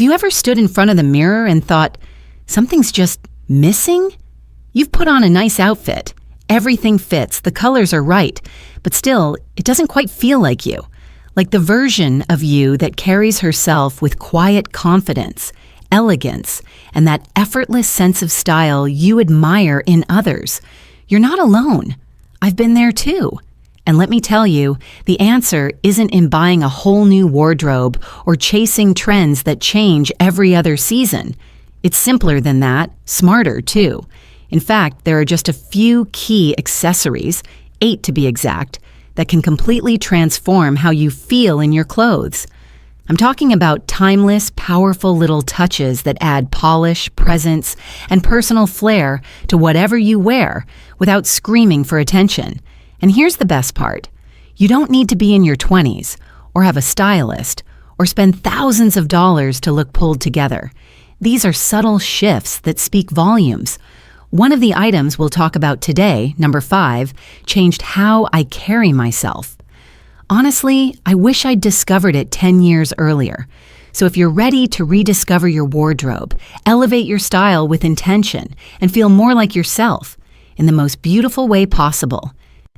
Have you ever stood in front of the mirror and thought, something's just missing? You've put on a nice outfit. Everything fits, the colors are right, but still, it doesn't quite feel like you. Like the version of you that carries herself with quiet confidence, elegance, and that effortless sense of style you admire in others. You're not alone. I've been there too. And let me tell you, the answer isn't in buying a whole new wardrobe or chasing trends that change every other season. It's simpler than that, smarter too. In fact, there are just a few key accessories, 8 to be exact, that can completely transform how you feel in your clothes. I'm talking about timeless, powerful little touches that add polish, presence, and personal flair to whatever you wear without screaming for attention. And here's the best part. You don't need to be in your 20s, or have a stylist, or spend thousands of dollars to look pulled together. These are subtle shifts that speak volumes. One of the items we'll talk about today, number 5, changed how I carry myself. Honestly, I wish I'd discovered it 10 years earlier. So if you're ready to rediscover your wardrobe, elevate your style with intention, and feel more like yourself in the most beautiful way possible,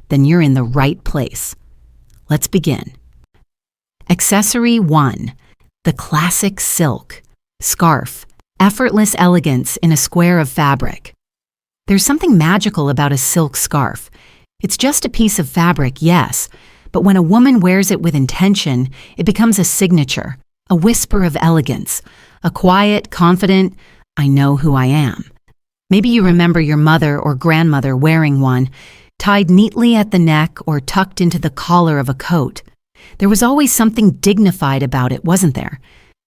then you're in the right place. Let's begin. Accessory 1. The classic silk. Scarf. Effortless elegance in a square of fabric. There's something magical about a silk scarf. It's just a piece of fabric, yes, but when a woman wears it with intention, it becomes a signature, a whisper of elegance, a quiet, confident, I know who I am. Maybe you remember your mother or grandmother wearing one, tied neatly at the neck or tucked into the collar of a coat. There was always something dignified about it, wasn't there?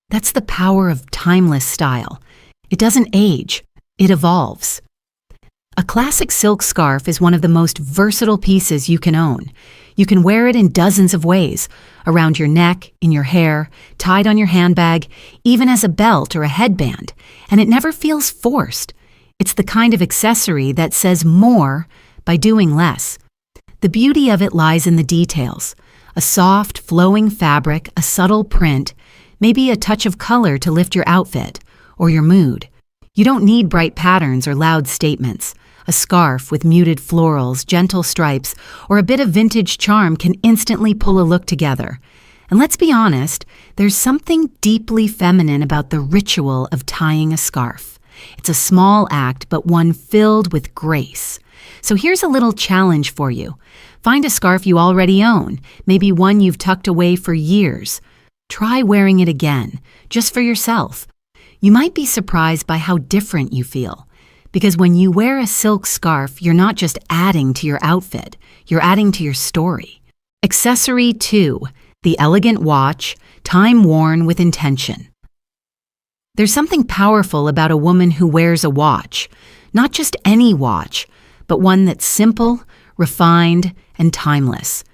That's the power of timeless style. It doesn't age, it evolves. A classic silk scarf is one of the most versatile pieces you can own. You can wear it in dozens of ways, around your neck, in your hair, tied on your handbag, even as a belt or a headband, and it never feels forced. It's the kind of accessory that says more by doing less. The beauty of it lies in the details. A soft, flowing fabric, a subtle print, maybe a touch of color to lift your outfit or your mood. You don't need bright patterns or loud statements. A scarf with muted florals, gentle stripes, or a bit of vintage charm can instantly pull a look together. And let's be honest, there's something deeply feminine about the ritual of tying a scarf. It's a small act, but one filled with grace. So here's a little challenge for you. Find a scarf you already own, maybe one you've tucked away for years. Try wearing it again, just for yourself. You might be surprised by how different you feel. Because when you wear a silk scarf, you're not just adding to your outfit, you're adding to your story. Accessory 2. The elegant watch, time-worn with intention. There's something powerful about a woman who wears a watch. Not just any watch, but one that's simple, refined, and timeless.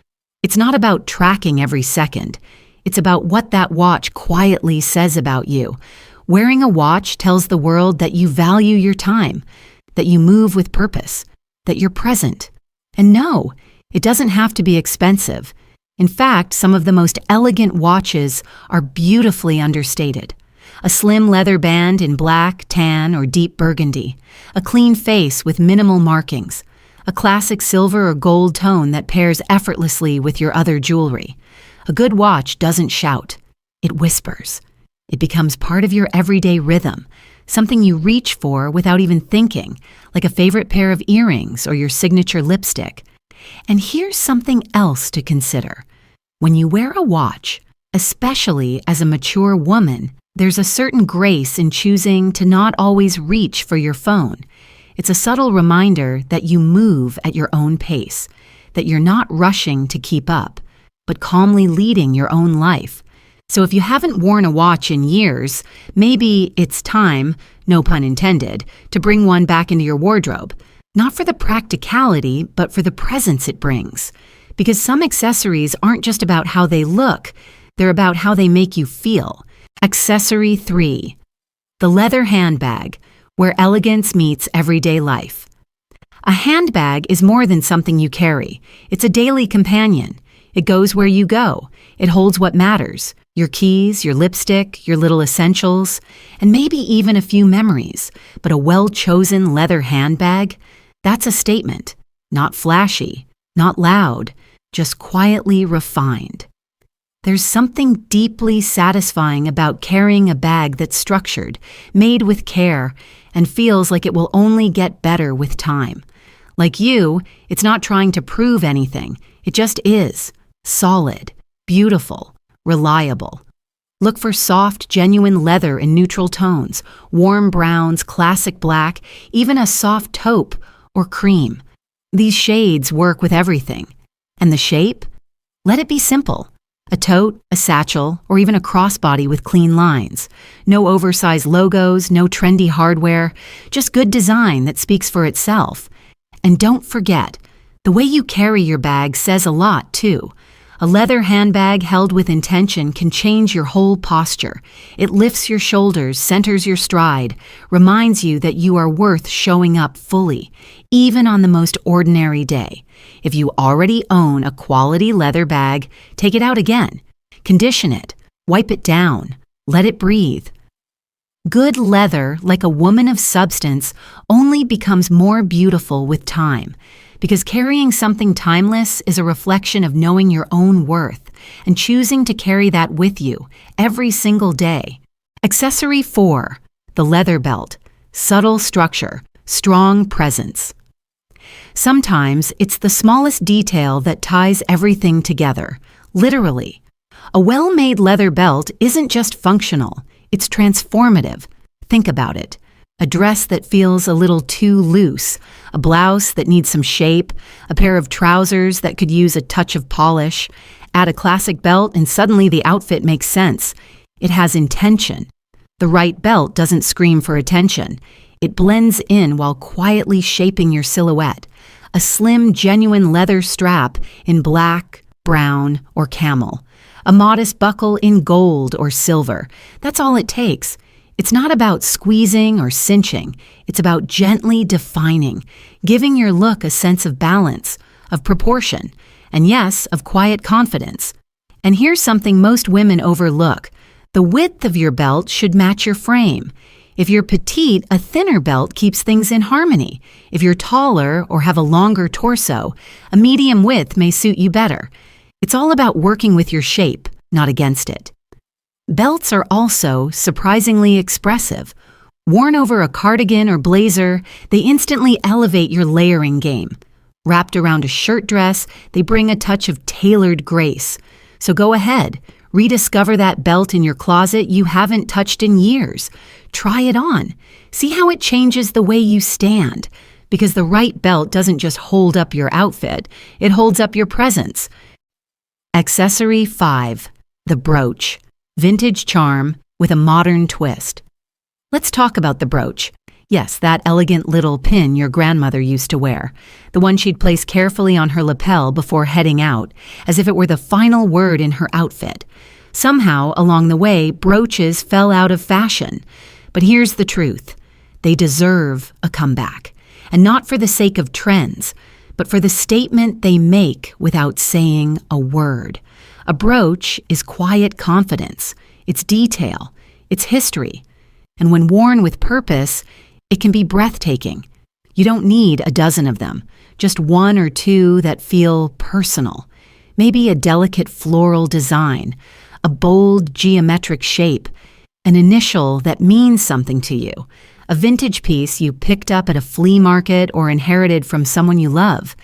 It's not about tracking every second. It's about what that watch quietly says about you. Wearing a watch tells the world that you value your time, that you move with purpose, that you're present. And no, it doesn't have to be expensive. In fact, some of the most elegant watches are beautifully understated. A slim leather band in black, tan, or deep burgundy. A clean face with minimal markings. A classic silver or gold tone that pairs effortlessly with your other jewelry. A good watch doesn't shout. It whispers. It becomes part of your everyday rhythm, something you reach for without even thinking, like a favorite pair of earrings or your signature lipstick. And here's something else to consider. When you wear a watch, especially as a mature woman, there's a certain grace in choosing to not always reach for your phone. It's a subtle reminder that you move at your own pace, that you're not rushing to keep up, but calmly leading your own life. So if you haven't worn a watch in years, maybe it's time, no pun intended, to bring one back into your wardrobe. Not for the practicality, but for the presence it brings. Because some accessories aren't just about how they look, they're about how they make you feel. Accessory 3. The leather handbag, where elegance meets everyday life. A handbag is more than something you carry. It's a daily companion. It goes where you go. It holds what matters. Your keys, your lipstick, your little essentials, and maybe even a few memories. But a well-chosen leather handbag, that's a statement. Not flashy, not loud, just quietly refined. There's something deeply satisfying about carrying a bag that's structured, made with care, and feels like it will only get better with time. Like you, it's not trying to prove anything. It just is. Solid, beautiful, reliable. Look for soft, genuine leather in neutral tones, warm browns, classic black, even a soft taupe or cream. These shades work with everything. And the shape? Let it be simple. A tote, a satchel, or even a crossbody with clean lines. No oversized logos, no trendy hardware, just good design that speaks for itself. And don't forget, the way you carry your bag says a lot, too. A leather handbag held with intention can change your whole posture. It lifts your shoulders, centers your stride, reminds you that you are worth showing up fully, even on the most ordinary day. If you already own a quality leather bag, take it out again. Condition it. Wipe it down. Let it breathe. Good leather, like a woman of substance, only becomes more beautiful with time. Because carrying something timeless is a reflection of knowing your own worth and choosing to carry that with you every single day. Accessory 4, the leather belt. Subtle structure, strong presence. Sometimes it's the smallest detail that ties everything together, literally. A well-made leather belt isn't just functional, it's transformative. Think about it. A dress that feels a little too loose, a blouse that needs some shape, a pair of trousers that could use a touch of polish. Add a classic belt and suddenly the outfit makes sense. It has intention. The right belt doesn't scream for attention. It blends in while quietly shaping your silhouette. A slim, genuine leather strap in black, brown, or camel. A modest buckle in gold or silver. That's all it takes. It's not about squeezing or cinching. It's about gently defining, giving your look a sense of balance, of proportion, and yes, of quiet confidence. And here's something most women overlook. The width of your belt should match your frame. If you're petite, a thinner belt keeps things in harmony. If you're taller or have a longer torso, a medium width may suit you better. It's all about working with your shape, not against it. Belts are also surprisingly expressive. Worn over a cardigan or blazer, they instantly elevate your layering game. Wrapped around a shirt dress, they bring a touch of tailored grace. So go ahead, rediscover that belt in your closet you haven't touched in years. Try it on. See how it changes the way you stand. Because the right belt doesn't just hold up your outfit, it holds up your presence. Accessory 5, the brooch. Vintage charm with a modern twist. Let's talk about the brooch. Yes, that elegant little pin your grandmother used to wear. The one she'd place carefully on her lapel before heading out, as if it were the final word in her outfit. Somehow, along the way, brooches fell out of fashion. But here's the truth. They deserve a comeback. And not for the sake of trends, but for the statement they make without saying a word. A brooch is quiet confidence, it's detail, it's history. And when worn with purpose, it can be breathtaking. You don't need a dozen of them, just one or two that feel personal. Maybe a delicate floral design, a bold geometric shape, an initial that means something to you, a vintage piece you picked up at a flea market or inherited from someone you love.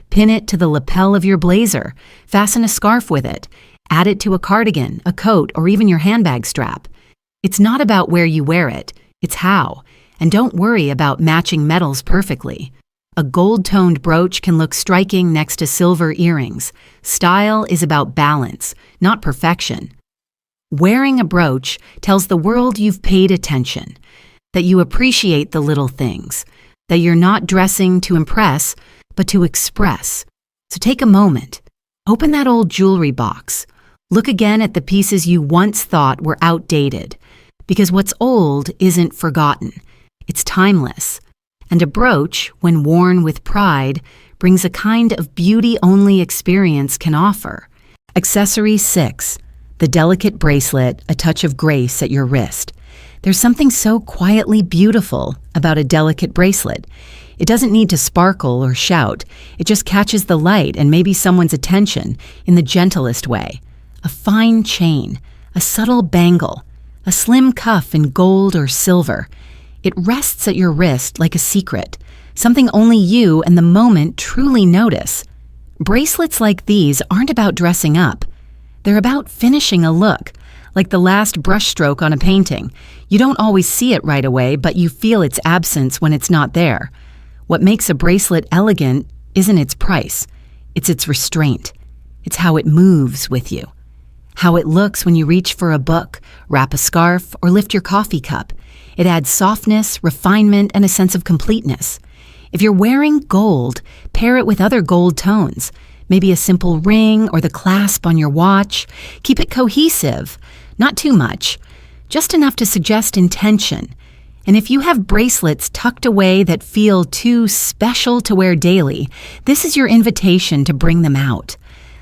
Pin it to the lapel of your blazer, fasten a scarf with it, add it to a cardigan, a coat, or even your handbag strap. It's not about where you wear it, it's how. And don't worry about matching metals perfectly. A gold-toned brooch can look striking next to silver earrings. Style is about balance, not perfection. Wearing a brooch tells the world you've paid attention, that you appreciate the little things, that you're not dressing to impress, but to express. So take a moment. Open that old jewelry box. Look again at the pieces you once thought were outdated. Because what's old isn't forgotten. It's timeless. And a brooch, when worn with pride, brings a kind of beauty only experience can offer. Accessory 6, The delicate bracelet, a touch of grace at your wrist. There's something so quietly beautiful about a delicate bracelet. It doesn't need to sparkle or shout. It just catches the light and maybe someone's attention in the gentlest way. A fine chain, a subtle bangle, a slim cuff in gold or silver. It rests at your wrist like a secret, something only you and the moment truly notice. Bracelets like these aren't about dressing up. They're about finishing a look, like the last brushstroke on a painting. You don't always see it right away, but you feel its absence when it's not there. What makes a bracelet elegant isn't its price. It's its restraint. It's how it moves with you. How it looks when you reach for a book, wrap a scarf, or lift your coffee cup. It adds softness, refinement, and a sense of completeness. If you're wearing gold, pair it with other gold tones. Maybe a simple ring or the clasp on your watch. Keep it cohesive, not too much, just enough to suggest intention. And if you have bracelets tucked away that feel too special to wear daily, this is your invitation to bring them out.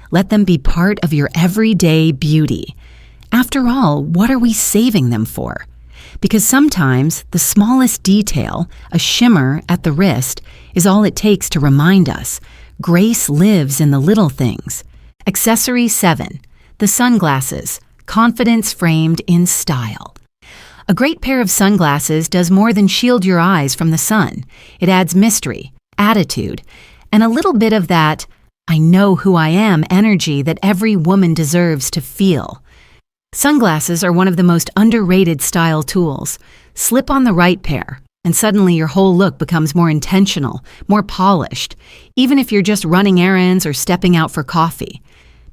Let them be part of your everyday beauty. After all, what are we saving them for? Because sometimes the smallest detail, a shimmer at the wrist, is all it takes to remind us. Grace lives in the little things. Accessory 7. The sunglasses. Confidence framed in style. A great pair of sunglasses does more than shield your eyes from the sun. It adds mystery, attitude, and a little bit of that "I know who I am" energy that every woman deserves to feel. Sunglasses are one of the most underrated style tools. Slip on the right pair, and suddenly your whole look becomes more intentional, more polished, even if you're just running errands or stepping out for coffee.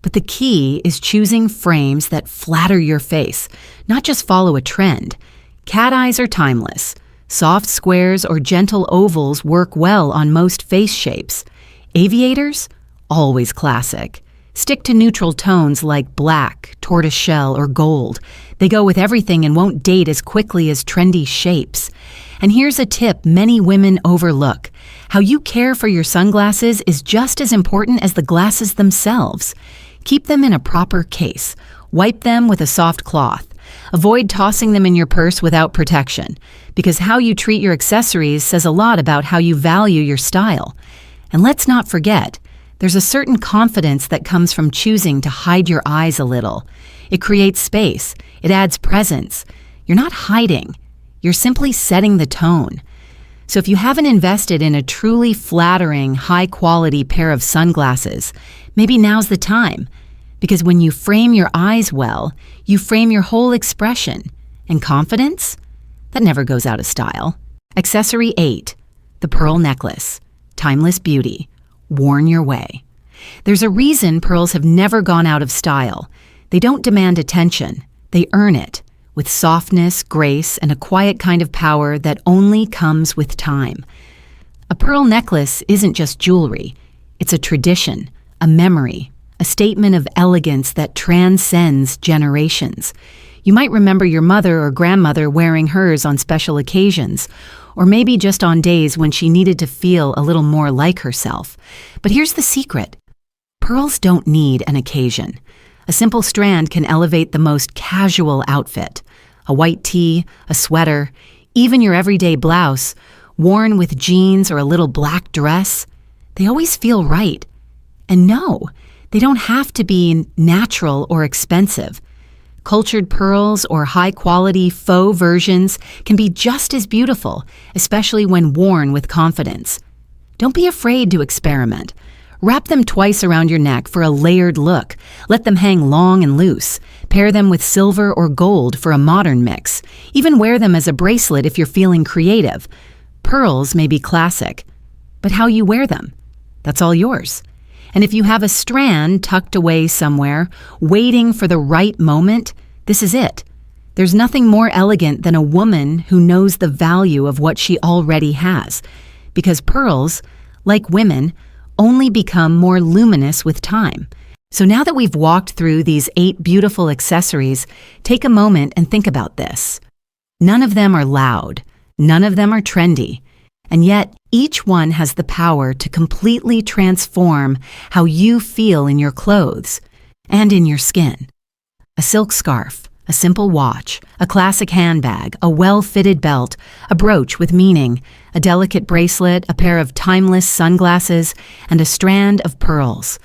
But the key is choosing frames that flatter your face, not just follow a trend. Cat eyes are timeless. Soft squares or gentle ovals work well on most face shapes. Aviators? Always classic. Stick to neutral tones like black, tortoiseshell, or gold. They go with everything and won't date as quickly as trendy shapes. And here's a tip many women overlook. How you care for your sunglasses is just as important as the glasses themselves. Keep them in a proper case. Wipe them with a soft cloth. Avoid tossing them in your purse without protection, because how you treat your accessories says a lot about how you value your style. And let's not forget, there's a certain confidence that comes from choosing to hide your eyes a little. It creates space. It adds presence. You're not hiding. You're simply setting the tone. So if you haven't invested in a truly flattering, high-quality pair of sunglasses, maybe now's the time. Because when you frame your eyes well, you frame your whole expression. And confidence? That never goes out of style. Accessory 8. The pearl necklace. Timeless beauty. Worn your way. There's a reason pearls have never gone out of style. They don't demand attention. They earn it, with softness, grace, and a quiet kind of power that only comes with time. A pearl necklace isn't just jewelry. It's a tradition, a memory, a statement of elegance that transcends generations. You might remember your mother or grandmother wearing hers on special occasions, or maybe just on days when she needed to feel a little more like herself. But here's the secret. Pearls don't need an occasion. A simple strand can elevate the most casual outfit. A white tee, a sweater, even your everyday blouse, worn with jeans or a little black dress. They always feel right. And no, they don't have to be natural or expensive. Cultured pearls or high-quality faux versions can be just as beautiful, especially when worn with confidence. Don't be afraid to experiment. Wrap them twice around your neck for a layered look. Let them hang long and loose. Pair them with silver or gold for a modern mix. Even wear them as a bracelet if you're feeling creative. Pearls may be classic, but how you wear them, that's all yours. And if you have a strand tucked away somewhere, waiting for the right moment, this is it. There's nothing more elegant than a woman who knows the value of what she already has. Because pearls, like women, only become more luminous with time. So now that we've walked through these 8 beautiful accessories, take a moment and think about this. None of them are loud. None of them are trendy. And yet, each one has the power to completely transform how you feel in your clothes and in your skin. A silk scarf, a simple watch, a classic handbag, a well-fitted belt, a brooch with meaning, a delicate bracelet, a pair of timeless sunglasses, and a strand of pearls.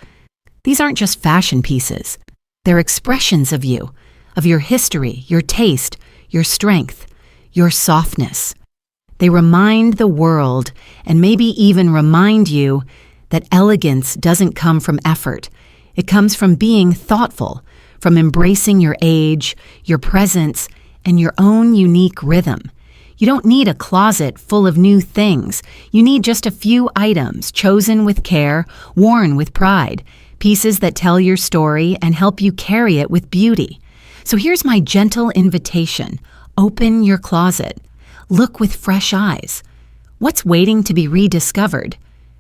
These aren't just fashion pieces. They're expressions of you, of your history, your taste, your strength, your softness. They remind the world, and maybe even remind you, that elegance doesn't come from effort. It comes from being thoughtful, from embracing your age, your presence, and your own unique rhythm. You don't need a closet full of new things. You need just a few items chosen with care, worn with pride, pieces that tell your story and help you carry it with beauty. So here's my gentle invitation. Open your closet. Look with fresh eyes. What's waiting to be rediscovered?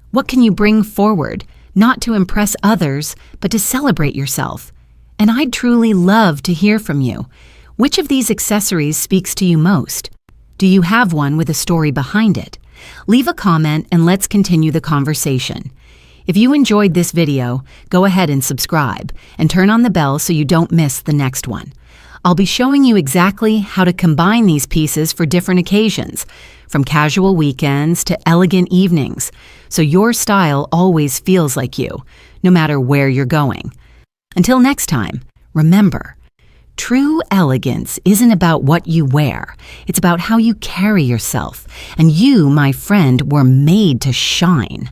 What can you bring forward, not to impress others, but to celebrate yourself? And I'd truly love to hear from you. Which of these accessories speaks to you most? Do you have one with a story behind it? Leave a comment and let's continue the conversation. If you enjoyed this video, go ahead and subscribe and turn on the bell so you don't miss the next one. I'll be showing you exactly how to combine these pieces for different occasions, from casual weekends to elegant evenings, so your style always feels like you, no matter where you're going. Until next time, remember, true elegance isn't about what you wear. It's about how you carry yourself. And you, my friend, were made to shine.